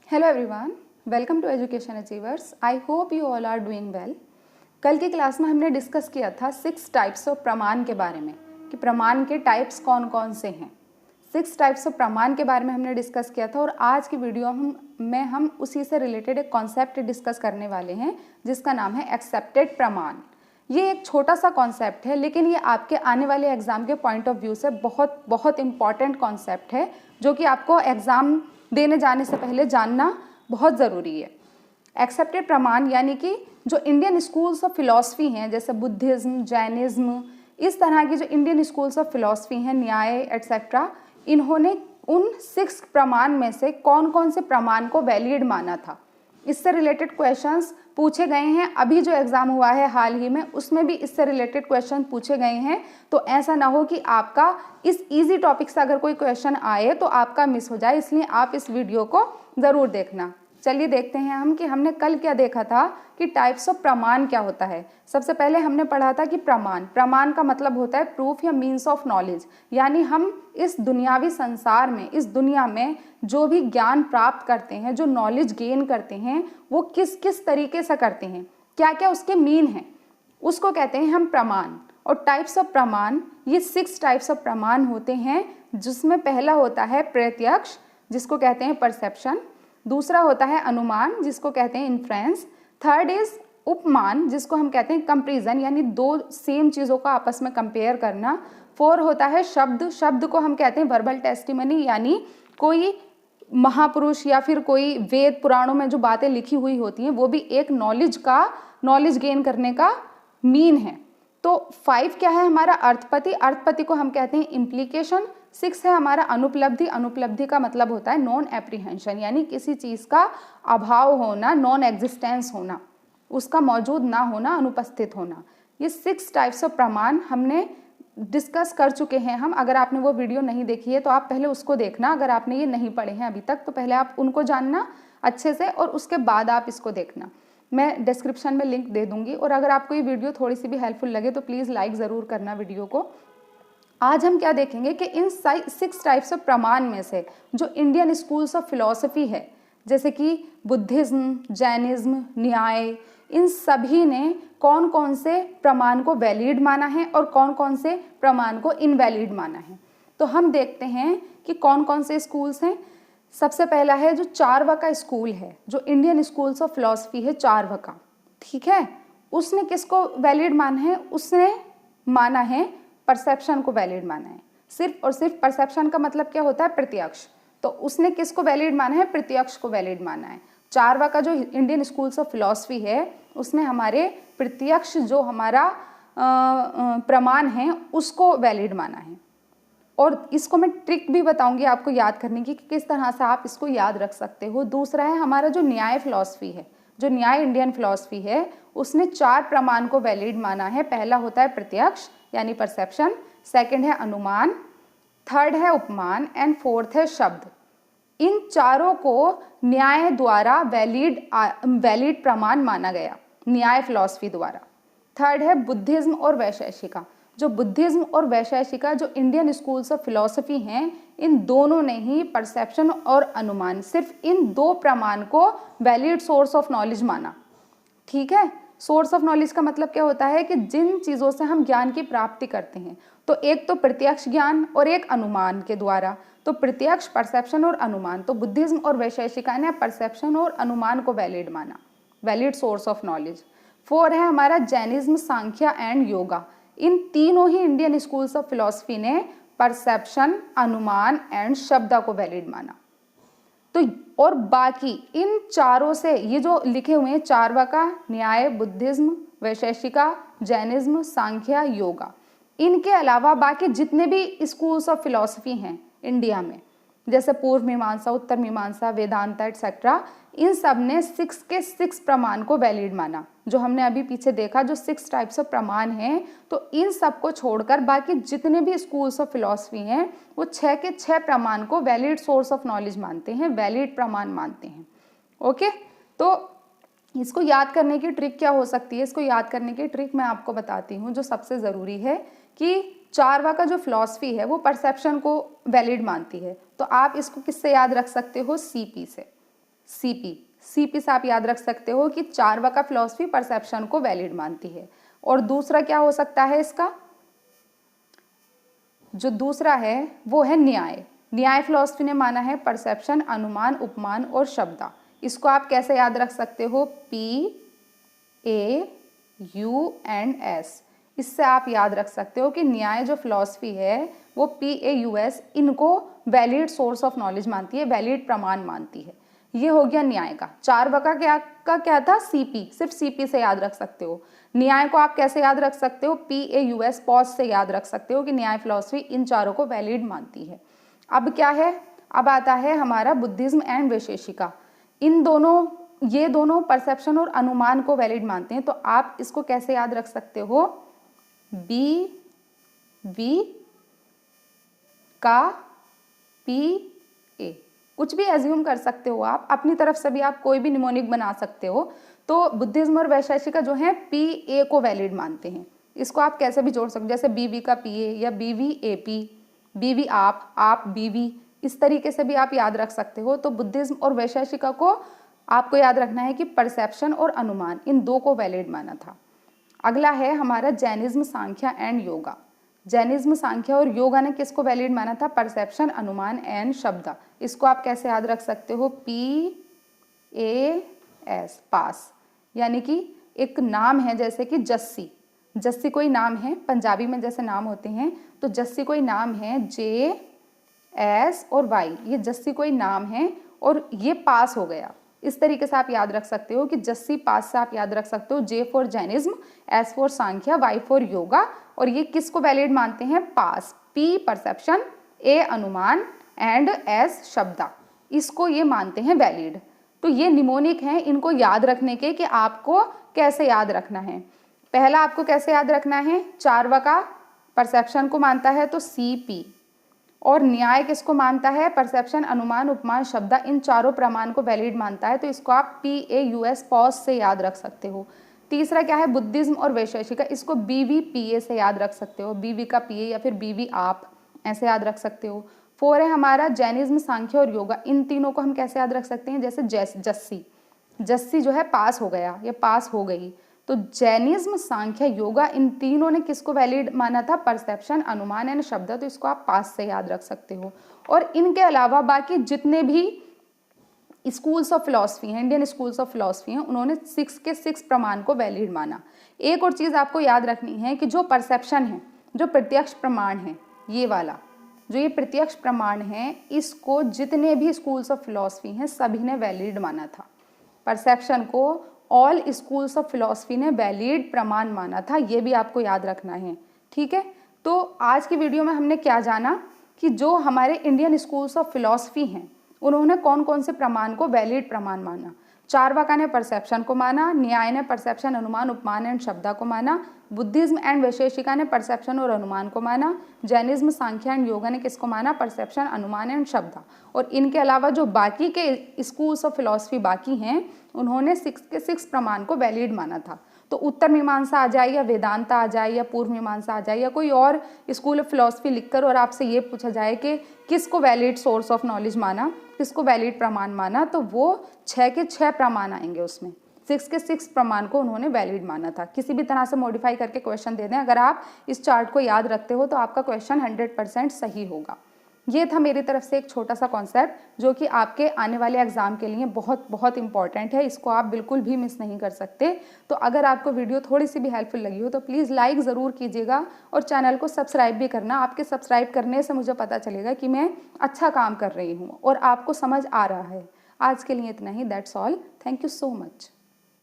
Hello everyone, welcome to education achievers. I hope you all are doing well. कल की class में हमने discuss किया था 6 टाइप्स ऑफ प्रमाण के बारे में कि प्रमाण के टाइप्स कौन कौन से हैं। 6 टाइप्स ऑफ प्रमाण के बारे में हमने डिस्कस किया था और आज की वीडियो में हम उसी से रिलेटेड एक कॉन्सेप्ट डिस्कस करने वाले हैं जिसका नाम है एक्सेप्टेड प्रमाण। ये एक छोटा सा कॉन्सेप्ट है लेकिन ये आपके आने वाले एग्जाम के पॉइंट ऑफ व्यू से बहुत बहुत इंपॉर्टेंट कॉन्सेप्ट है जो कि आपको एग्जाम देने जाने से पहले जानना बहुत ज़रूरी है। एक्सेप्टेड प्रमाण यानी कि जो इंडियन स्कूल्स ऑफ फिलॉसफी हैं जैसे बुद्धिज़्म, जैनिज़्म, इस तरह की जो इंडियन स्कूल्स ऑफ फिलॉसफी हैं, न्याय एट्सेट्रा, इन्होंने उन 6 प्रमाण में से कौन कौन से प्रमाण को वैलिड माना था। इससे रिलेटेड क्वेश्चंस पूछे गए हैं। अभी जो एग्ज़ाम हुआ है हाल ही में उसमें भी इससे रिलेटेड क्वेश्चन पूछे गए हैं। तो ऐसा ना हो कि आपका इस इजी टॉपिक से अगर कोई क्वेश्चन आए तो आपका मिस हो जाए, इसलिए आप इस वीडियो को ज़रूर देखना। चलिए देखते हैं हम कि हमने कल क्या देखा था कि टाइप्स ऑफ प्रमाण क्या होता है। सबसे पहले हमने पढ़ा था कि प्रमाण का मतलब होता है प्रूफ या मीन्स ऑफ नॉलेज, यानी हम इस दुनियावी संसार में, इस दुनिया में जो भी ज्ञान प्राप्त करते हैं, जो नॉलेज गेन करते हैं, वो किस किस तरीके से करते हैं, क्या क्या उसके मीन हैं, उसको कहते हैं हम प्रमाण। और टाइप्स ऑफ प्रमाण, ये 6 टाइप्स ऑफ प्रमाण होते हैं जिसमें पहला होता है प्रत्यक्ष जिसको कहते हैं परसेप्शन, दूसरा होता है अनुमान जिसको कहते हैं इन्फ्रेंस, थर्ड इज उपमान जिसको हम कहते हैं कंपैरिजन यानी दो सेम चीज़ों का आपस में कंपेयर करना, 4 होता है शब्द को हम कहते हैं वर्बल टेस्टिमनी यानी कोई महापुरुष या फिर कोई वेद पुराणों में जो बातें लिखी हुई होती हैं वो भी एक नॉलेज गेन करने का मीन है। तो 5 क्या है हमारा अर्थपति को हम कहते हैं इम्प्लीकेशन, 6 है हमारा अनुपलब्धि का मतलब होता है नॉन एप्रीहेंशन यानी किसी चीज़ का अभाव होना, नॉन एग्जिस्टेंस होना, उसका मौजूद ना होना, अनुपस्थित होना। ये 6 टाइप्स ऑफ प्रमाण हमने डिस्कस कर चुके हैं हम। अगर आपने वो वीडियो नहीं देखी है तो आप पहले उसको देखना, अगर आपने ये नहीं पढ़े हैं अभी तक तो पहले आप उनको जानना अच्छे से और उसके बाद आप इसको देखना। मैं डिस्क्रिप्शन में लिंक दे दूंगी और अगर आपको ये वीडियो थोड़ी सी भी हेल्पफुल लगे तो प्लीज़ लाइक ज़रूर करना वीडियो को। आज हम क्या देखेंगे कि इन 6 टाइप्स ऑफ प्रमाण में से जो इंडियन स्कूल्स ऑफ फिलॉसफी है जैसे कि बुद्धिज़्म, जैनिज़्म, न्याय, इन सभी ने कौन कौन से प्रमाण को वैलिड माना है और कौन कौन से प्रमाण को इनवैलिड माना है। तो हम देखते हैं कि कौन कौन से स्कूल्स हैं। सबसे पहला है जो चारवाका स्कूल है, जो इंडियन स्कूल्स ऑफ फिलॉसफी है चारवाका, ठीक है। उसने किसको वैलिड माना है? उसने माना है परसेप्शन को वैलिड माना है। सिर्फ और सिर्फ परसेप्शन का मतलब क्या होता है? प्रत्यक्ष। तो उसने किसको वैलिड माना है? प्रत्यक्ष को वैलिड माना है। चारवाका जो इंडियन स्कूल्स ऑफ फिलॉसफी है उसने हमारे प्रत्यक्ष जो हमारा प्रमाण है उसको वैलिड माना है। और इसको मैं ट्रिक भी बताऊंगी आपको याद करने की कि किस तरह से आप इसको याद रख सकते हो। दूसरा है हमारा जो न्याय फिलॉसफी है, जो न्याय इंडियन फिलॉसफी है उसने 4 प्रमाण को वैलिड माना है। पहला होता है प्रत्यक्ष यानी परसेप्शन, सेकंड है अनुमान, थर्ड है उपमान एंड फोर्थ है शब्द। इन चारों को न्याय द्वारा वैलिड प्रमाण माना गया, न्याय फिलॉसफी द्वारा। थर्ड है बुद्धिज्म और वैशेषिका। जो बुद्धिज्म और वैशेषिका जो इंडियन स्कूल्स ऑफ फिलॉसफी हैं इन दोनों ने ही परसेप्शन और अनुमान, सिर्फ इन 2 प्रमाण को वैलिड सोर्स ऑफ नॉलेज माना, ठीक है। सोर्स ऑफ नॉलेज का मतलब क्या होता है कि जिन चीज़ों से हम ज्ञान की प्राप्ति करते हैं, तो एक तो प्रत्यक्ष ज्ञान और एक अनुमान के द्वारा। तो प्रत्यक्ष, परसेप्शन और अनुमान। तो बुद्धिज्म और वैशेषिका ने परसेप्शन और अनुमान को वैलिड माना, वैलिड सोर्स ऑफ नॉलेज। 4 है हमारा जैनिज्म, सांख्य एंड योगा। इन तीनों ही इंडियन स्कूल्स ऑफ फिलॉसफी ने परसेप्शन, अनुमान एंड शब्द को वैलिड माना। तो और बाकी इन चारों से ये जो लिखे हुए हैं चारवाका, न्याय, बुद्धिज्म, वैशेषिका, जैनिज्म, सांख्य, योगा, इनके अलावा बाकी जितने भी स्कूल्स ऑफ फिलॉसफी हैं इंडिया में जैसे पूर्व मीमांसा, उत्तर मीमांसा, वेदांता एटसेट्रा, इन सब ने 6 के 6 प्रमाण को वैलिड माना। जो हमने अभी पीछे देखा जो 6 टाइप्स ऑफ प्रमाण हैं, तो इन सब को छोड़कर बाकी जितने भी स्कूल्स ऑफ फिलॉसफी हैं वो 6 के 6 प्रमाण को वैलिड सोर्स ऑफ नॉलेज मानते हैं, वैलिड प्रमाण मानते हैं। ओके, तो इसको याद करने की ट्रिक क्या हो सकती है? इसको याद करने की ट्रिक मैं आपको बताती हूँ। जो सबसे ज़रूरी है कि चारवाका जो फिलॉसफी है वो परसेप्शन को वैलिड मानती है, तो आप इसको किससे याद रख सकते हो? सीपी से। सीपी से आप याद रख सकते हो कि चार्वाका फिलॉसफी परसेप्शन को वैलिड मानती है। और दूसरा क्या हो सकता है इसका, जो दूसरा है वो है न्याय फिलॉसफी ने माना है परसेप्शन, अनुमान, उपमान और शब्दा। इसको आप कैसे याद रख सकते हो, PAUS। इससे आप याद रख सकते हो कि न्याय जो फिलॉसफी है वो PAUS इनको वैलिड सोर्स ऑफ नॉलेज मानती है, वैलिड प्रमाण मानती है। ये हो गया न्याय का। चार्वाका क्या था, सिर्फ सीपी से याद रख सकते हो। न्याय को आप कैसे याद रख सकते हो, PAUS पॉज से याद रख सकते हो कि न्याय फिलॉसफी इन चारों को वैलिड मानती है। अब क्या है, अब आता है हमारा बुद्धिज्म एंड वैशेषिका। ये दोनों परसेप्शन और अनुमान को वैलिड मानते हैं। तो आप इसको कैसे याद रख सकते हो, BV का PA, कुछ भी एज्यूम कर सकते हो आप अपनी तरफ से भी, आप कोई भी निमोनिक बना सकते हो। तो बुद्धिज्म और वैशेषिका जो है PA को वैलिड मानते हैं। इसको आप कैसे भी जोड़ सकते हो, जैसे BV का PA या BVAP, BV आप BV, इस तरीके से भी आप याद रख सकते हो। तो बुद्धिज्म और वैशेषिका को आपको याद रखना है कि परसेप्शन और अनुमान इन दो को वैलिड माना था। अगला है हमारा Jainism, Samkhya and Yoga. Jainism, Samkhya और योगा ने किसको वैलिड माना था, परसेप्शन, अनुमान एंड शब्द। इसको आप कैसे याद रख सकते हो, PAS पास, यानी कि एक नाम है जैसे कि जस्सी कोई नाम है, पंजाबी में जैसे नाम होते हैं, तो जस्सी कोई नाम है, JS और Y, ये जस्सी कोई नाम है और ये पास हो गया। इस तरीके से आप याद रख सकते हो कि जस्सी पास से आप याद रख सकते हो J for Jainism, S for Sankhya, Y for yoga. और ये किसको वैलिड मानते हैं, पास, P परसेप्शन, A अनुमान एंड S शब्दा, इसको ये मानते हैं वैलिड। तो ये निमोनिक हैं, इनको याद रखने के कि आपको कैसे याद रखना है। पहला आपको कैसे याद रखना है, चार्वाका परसेप्शन को मानता है तो CP, और न्याय किसको मानता है, परसेप्शन, अनुमान, उपमान, शब्द, इन चारों प्रमाण को वैलिड मानता है। तो इसको आप PAUS पॉज से याद रख सकते हो। तीसरा क्या है, बुद्धिज्म और वैशेषिका, इसको BVPA से याद रख सकते हो, BV का PA या फिर BV आप ऐसे याद रख सकते हो। 4 है हमारा जैनिज्म, सांख्य और योगा। इन तीनों को हम कैसे याद रख सकते हैं, जैसे जस्सी जो है पास हो गया या पास हो गई, तो जैनिज्म, सांख्य, योगा, इन तीनों ने किसको वैलिड माना था, परसेप्शन, अनुमान एंड शब्द। तो इसको आप पास से याद रख सकते हो। और इनके अलावा बाकी जितने भी स्कूल्स ऑफ फिलॉसफी हैं, इंडियन स्कूल्स ऑफ फिलॉसफी हैं, उन्होंने 6 के 6 प्रमाण को वैलिड माना। एक और चीज़ आपको याद रखनी है कि जो परसेप्शन है, जो प्रत्यक्ष प्रमाण है, ये वाला जो ये प्रत्यक्ष प्रमाण है, इसको जितने भी स्कूल्स ऑफ फिलॉसफी हैं सभी ने वैलिड माना था। परसेप्शन को ऑल स्कूल्स ऑफ फिलॉसफी ने वैलिड प्रमाण माना था, ये भी आपको याद रखना है। ठीक है, तो आज की वीडियो में हमने क्या जाना कि जो हमारे इंडियन स्कूल्स ऑफ फिलॉसफी हैं उन्होंने कौन कौन से प्रमाण को वैलिड प्रमाण माना। चार्वाका ने परसेप्शन को माना, न्याय ने परसेप्शन, अनुमान, उपमान एंड शब्दा को माना, बुद्धिज्म एंड वैशेषिका ने परसेप्शन और अनुमान को माना, जैनिज्म, सांख्य एंड योगा ने किसको माना, परसेप्शन, अनुमान एंड शब्दा। और इनके अलावा जो बाकी के स्कूल्स ऑफ फिलॉसफी बाकी हैं उन्होंने 6 के 6 प्रमाण को वैलिड माना था। तो उत्तर मीमांसा आ जाए या वेदांता आ जाए या पूर्व मीमांसा आ जाए या कोई और स्कूल ऑफ फिलॉसफी लिखकर और आपसे ये पूछा जाए कि किसको वैलिड सोर्स ऑफ नॉलेज माना, किसको वैलिड प्रमाण माना, तो वो 6 के 6 प्रमाण आएंगे उसमें। 6 के 6 प्रमाण को उन्होंने वैलिड माना था। किसी भी तरह से मॉडिफाई करके क्वेश्चन दे दें, अगर आप इस चार्ट को याद रखते हो तो आपका क्वेश्चन 100% सही होगा। ये था मेरी तरफ से एक छोटा सा कॉन्सेप्ट जो कि आपके आने वाले एग्जाम के लिए बहुत बहुत इंपॉर्टेंट है, इसको आप बिल्कुल भी मिस नहीं कर सकते। तो अगर आपको वीडियो थोड़ी सी भी हेल्पफुल लगी हो तो प्लीज़ लाइक ज़रूर कीजिएगा और चैनल को सब्सक्राइब भी करना। आपके सब्सक्राइब करने से मुझे पता चलेगा कि मैं अच्छा काम कर रही हूँ और आपको समझ आ रहा है। आज के लिए इतना ही, that's all, thank you so much.